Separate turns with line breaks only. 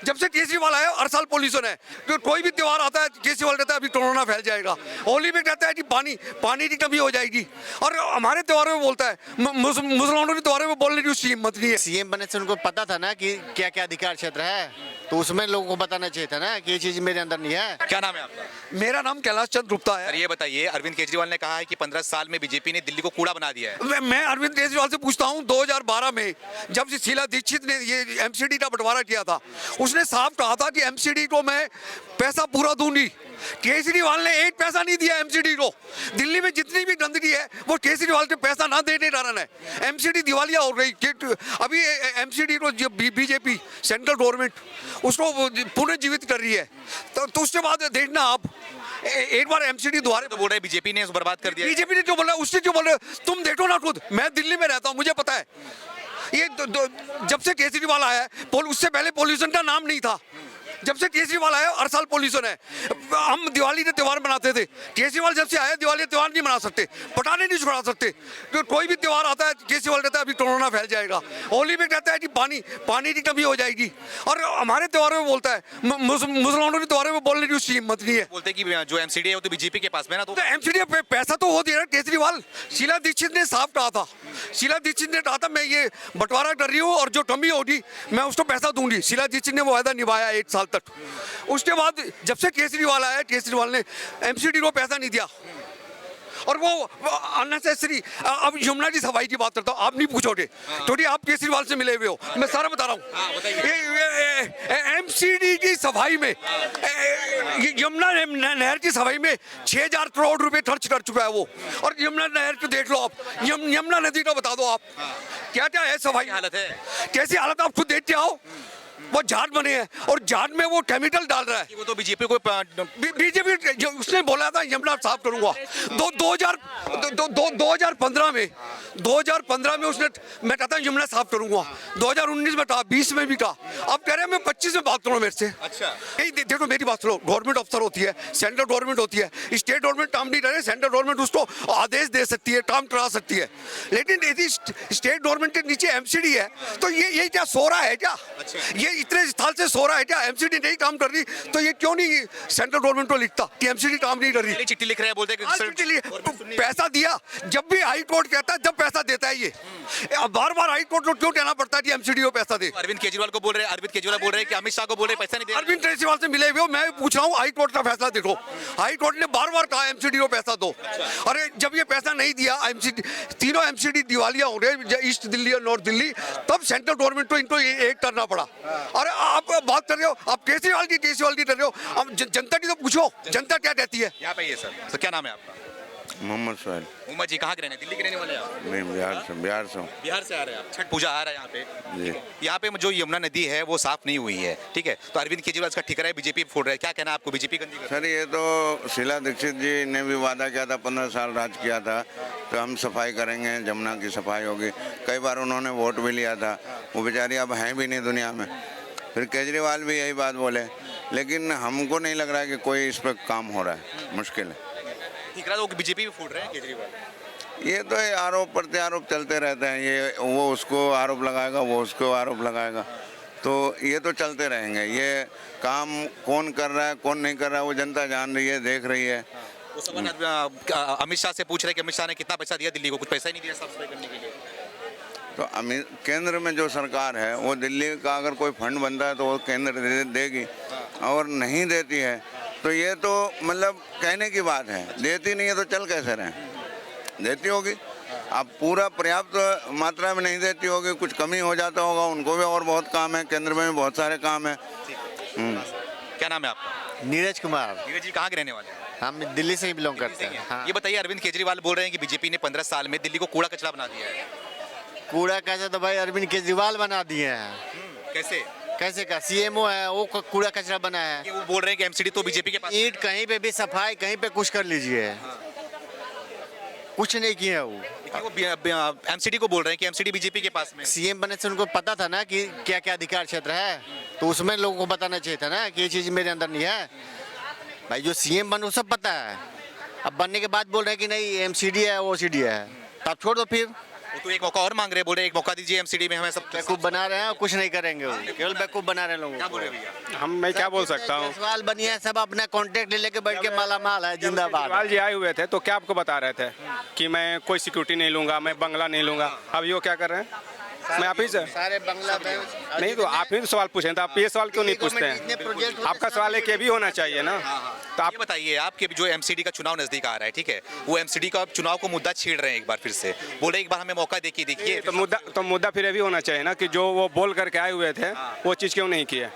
जब से केजरीवाल आया हर साल पोल्यूशन है। तो कोई भी त्योहार आता है केजरीवाल कहता है अभी कोरोना फैल जाएगा। होली में कहता है कि पानी की कमी हो जाएगी। और हमारे त्योहारों में बोलता है, मुसलमानों के त्योहारों में बोलने की उसकी हिम्मत नहीं है।
सीएम बनने से उनको पता था ना कि क्या क्या अधिकार क्षेत्र है, तो उसमें लोगों को बताना चाहिए था ना कि ये चीज मेरे अंदर नहीं है।
क्या नाम है आपका?
मेरा नाम कैलाश चंद्र गुप्ता है।
सर ये बताइए, अरविंद केजरीवाल ने कहा है कि 15 साल में बीजेपी ने दिल्ली को कूड़ा बना दिया है।
मैं अरविंद केजरीवाल से पूछता हूं, 2012 में जब से शीला दीक्षित ने ये एमसीडी का बंटवारा किया था, उसने साफ कहा था कि एमसीडी को मैं पैसा पूरा दूंगी। केजरीवाल ने एक पैसा नहीं दिया एमसीडी को। दिल्ली में जितनी भी गंदगी है वो केजरीवाल के पैसा ना देने कारण है। एमसीडी दिवालिया हो गई। अभी एमसीडी को बीजेपी सेंट्रल गवर्नमेंट उसको पुनर्जीवित कर रही है। तो उसके बाद देखना आप, एक बार एमसीडी दोबारा
तो बोल रहे बीजेपी ने उसको बर्बाद कर दिया।
बीजेपी ने जो बोला उससे जो बोल रहे तुम देखो ना खुद। मैं दिल्ली में रहता हूँ, मुझे पता है। ये जब से केजरीवाल आया है, उससे पहले पोल्यूशन का नाम नहीं था। जब से केजरीवाल आया हर साल पोल्यूशन है। हम दिवाली के त्यौहार मनाते थे, केजरीवाल जब से आया दिवाली त्यौहार नहीं मना सकते, पटाखे नहीं छुड़ा सकते। तो कोई भी त्यौहार आता है केजरीवाल कहता है अभी कोरोना फैल जाएगा। होली में कहता है कि पानी की कमी हो जाएगी। और हमारे त्योहारों में बोलता है, मुसलमानों के त्योहारों में बोलने की उसकी हिम्मत नहीं है।
बोलते हैं कि जो एमसीडी है वो तो बीजेपी के पास में ना। तो
एमसीडी पे पैसा तो हो दिया केजरीवाल। शीला दीक्षित ने साफ कहा था, शीला दीक्षित ने कहा था मैं ये बंटवारा कर रही हूँ और जो कमी होगी मैं उसको पैसा दूंगी। शीला दीक्षित ने वो वायदा निभाया 1 साल तक। उसके बाद जब से केजरीवाल आया, केजरीवाल ने एमसीडी को पैसा नहीं दिया। और वो अननेसेसरी। अब यमुना की सफाई की बात करता हूँ, आप नहीं पूछोगे क्योंकि आप केजरीवाल से मिले हुए हो। मैं सारा बता रहा हूँ। एमसीडी की सफाई में, यमुना नहर की सफाई में 6000 करोड़ रुपए खर्च कर चुका है वो। और यमुना नहर को देख लो आप, यमुना नदी का बता दो आप, क्या क्या है सफाई
हालत है।
कैसी हालत, आप खुद देखते आओ। वो झाड़ बने हैं और झाड़ में वो केमिकल डाल रहा है।
वो तो बीजेपी को
बीजेपी उसने बोला था यमुना साफ करूंगा। 2015 में उसने, मैं कहता हूँ यमुना साफ करूंगा। 2019 में कहा, 20 में भी कहा। अब कह रहे हैं मैं 25 में बात करूँ मेरे से।
अच्छा
यही देखो मेरी बात सुनो, गवर्नमेंट अफसर होती है, सेंट्रल गवर्नमेंट होती है, स्टेट गवर्नमेंट काम नहीं करे, सेंट्रल गवर्नमेंट उसको आदेश दे सकती है, काम करा सकती है। लेकिन यदि स्टेट गवर्नमेंट के नीचे एमसीडी है तो ये क्या सो रहा है क्या? ये इतने साल से सो रहा है क्या? एमसीडी नहीं काम कर रही तो ये क्यों नहीं सेंट्रल गवर्नमेंट को लिखता कि एमसीडी काम नहीं कर रही?
चिट्ठी लिख रहे हैं, बोलते हैं
कि पैसा दिया। जब भी हाई कोर्ट कहता है जब पैसा देता है ये, बार बार हाई कोर्ट को क्यों कहना पड़ता है कि एमसीडी को पैसा दे?
अरविंद केजरीवाल को बोल रहे हैं, अरविंद केजरीवाल बोल रहे हैं कि अमित शाह को बोल रहे हैं पैसा नहीं दे।
अरविंद केजरीवाल से मिले हुए हो, मैं पूछ रहा हूँ हाई कोर्ट का फैसला देखो। हाई कोर्ट ने बार बार कहा एमसीडी को पैसा दो। अरे जब ये पैसा नहीं दिया, एमसीडी तीनों एमसीडी दिवालिया हो गए, ईस्ट दिल्ली और नॉर्थ दिल्ली, तब सेंट्रल गवर्नमेंट को इनको एक करना पड़ा। अरे आप बात कर रहे हो, आप केजरीवाल की कर रहे हो। अब जनता की तो पूछो, जनता क्या कहती है?
यहाँ पे ये सर क्या नाम है आपका?
मोहम्मद सोहेल।
मोहम्मद जी कहाँ के रहने, दिल्ली के रहने वाले हैं आप?
नहीं, बिहार से हूँ।
बिहार से आ रहे हैं आप, छठ पूजा आ रहा है यहाँ पे
जी।
यहाँ पे जो यमुना नदी है वो साफ नहीं हुई है, ठीक है? तो अरविंद केजरीवाल इसका ठिकरा है, बीजेपी फोड़ रहा है, क्या कहना है आपको? बीजेपी गंदी कर
सर ये तो शीला दीक्षित जी ने भी वादा किया था, 15 साल राज किया था तो हम सफाई करेंगे, जमुना की सफाई होगी। कई बार उन्होंने वोट भी लिया था, वो बेचारी अब हैं भी नहीं दुनिया में। फिर केजरीवाल भी यही बात बोले, लेकिन हमको नहीं लग रहा है कि कोई इस पर काम हो रहा है, मुश्किल है।
ठिकरा तो बीजेपी भी फोड़ रहे हैं केजरीवाल।
ये तो आरोप प्रत्यारोप चलते रहते हैं। ये वो उसको आरोप लगाएगा, वो उसको आरोप लगाएगा, तो ये तो चलते रहेंगे। ये काम कौन कर रहा है कौन नहीं कर रहा है वो जनता जान रही है, देख रही है।
वो सवाल अमित शाह से पूछ रहे कि अमित शाह ने कितना पैसा दिया दिल्ली को? कुछ पैसा ही नहीं दिया साफ सफाई करने के लिए।
तो केंद्र में जो सरकार है वो दिल्ली का अगर कोई फंड बनता है तो वो केंद्र देगी, और नहीं देती है तो ये तो मतलब कहने की बात है। देती नहीं है तो चल कैसे रहे? देती होगी, अब पूरा पर्याप्त मात्रा में नहीं देती होगी, कुछ कमी हो जाता होगा। उनको भी और बहुत काम है, केंद्र में भी बहुत सारे काम है।
क्या नाम है आपका?
नीरज कुमार।
नीरज जी कहाँ के रहने वाले हैं?
हम दिल्ली से ही बिलोंग करते हैं। हाँ।
ये बताइए, अरविंद केजरीवाल बोल रहे हैं कि बीजेपी ने 15 साल में दिल्ली को कूड़ा कचरा बना दिया है।
कूड़ा कचरा तो भाई अरविंद केजरीवाल बना दिए हैं।
कैसे?
कैसे का सीएमओ है वो कूड़ा कचरा बना है।
कि वो बोल रहे हैं कि एमसीडी तो बीजेपी के पास।
ईंट कहीं पे भी सफाई, कहीं पे कुछ कर लीजिए, कुछ नहीं किया वो।
एमसीडी को बोल रहे हैं कि एमसीडी बीजेपी के पास में।
सीएम बनने से उनको पता था ना कि क्या क्या अधिकार क्षेत्र है, तो उसमें लोगों को बताना चाहिए था ना कि ये चीज मेरे अंदर नहीं है। भाई जो सीएम बने वो सब पता है। अब बनने के बाद बोल रहे हैं कि नहीं एमसीडी है ओसीडी है, तो आप छोड़ दो फिर।
तो एक मौका और मांग रहे हैं, बोल रहे हैं एक मौका दीजिए एमसीडी में हमें सब।
बेवकूफ बना रहे हैं और कुछ नहीं करेंगे, वो केवल बेवकूफ बना रहे हैं लोगों को।
मैं क्या बोल सकता हूँ।
सवाल बनी है, सब अपना कॉन्ट्रैक्ट ले लेके बैठ के माला माल है, जिंदाबाद।
केजरीवाल जी आए हुए थे तो क्या आपको बता रहे थे कि मैं कोई सिक्योरिटी नहीं लूंगा, मैं बंगला नहीं लूंगा। अब ये क्या कर रहे हैं? मैं आप ही से
सारे बंगला में
नहीं, तो आप ही तो सवाल पूछे, तो आप ये सवाल क्यों नहीं पूछते हैं? आपका सवाल एक ये भी होना चाहिए ना। तो आप
ये बताइए, आपके जो एमसीडी का चुनाव नजदीक आ रहा है, ठीक है, वो एमसीडी का चुनाव को मुद्दा छेड़ रहे हैं एक बार फिर से, बोल रहे हैं एक बार हमें मौका देखिए।
तो मुद्दा फिर ये भी होना चाहिए ना कि जो वो बोल करके आए हुए थे वो चीज़ क्यों नहीं किए।